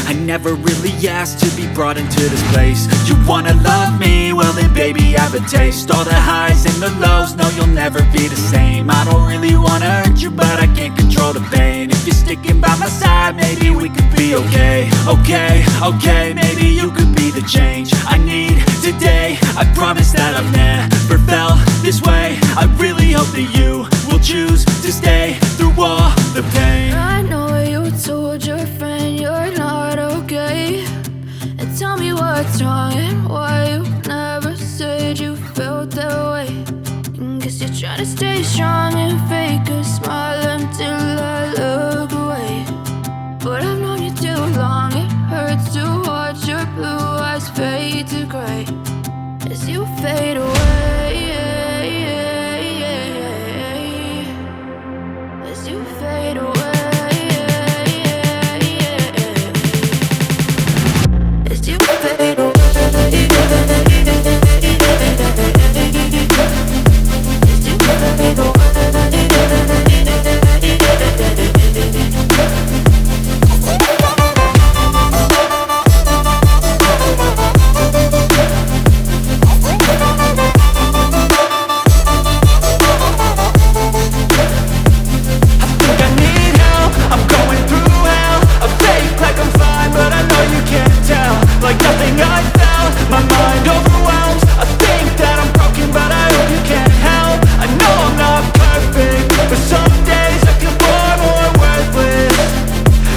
I never really asked to be brought into this place. You wanna love me? Well then baby I have a taste. All the highs and the lows, no you'll never be the same. I don't really wanna hurt you but I can't control the pain. If you're sticking by my side, maybe we could be okay. Okay, maybe you could be the change I need today. I promise that I've never felt this way. I really hope that you will choose to stay through all the pain. I know you told your friend you're not okay, and tell me what's wrong and why you never said you felt that way. And guess you're trying to stay strong and fake a smile until I look away. But I've known you too long, it hurts to watch your blue eyes fade to gray as you fade away. As you fade away. As you fade away. As you fade away. Like nothing I felt, my mind overwhelms. I think that I'm broken, but I hope you can't help. I know I'm not perfect, but some days I feel far more worthless.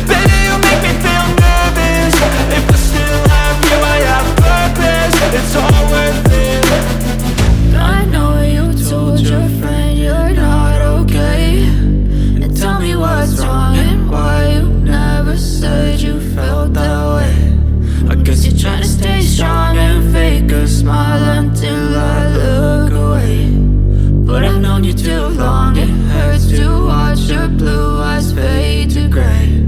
Baby, you make me feel nervous. If I still have you, I have purpose. It's all worth it. I know you told your friend you're not okay, and tell me what's wrong and why you never said you felt that way. I guess you're trying to stay strong and fake a smile until I look away. But I've known you too long, it hurts to watch your blue eyes fade to gray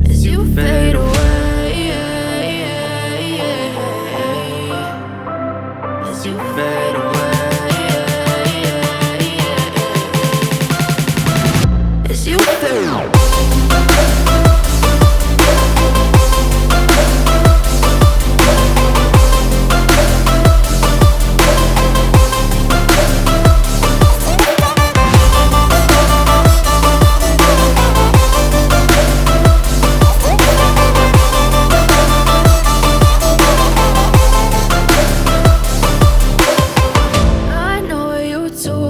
as you fade away. As you fade away. As you fade away.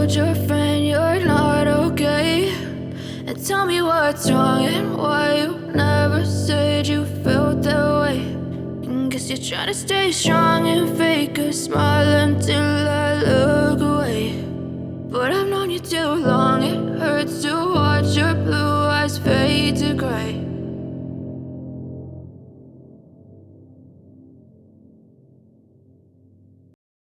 Your friend you're not okay, and tell me what's wrong and why you never said you felt that way. And guess you're trying to stay strong and fake a smile until I look away. But I've known you too long.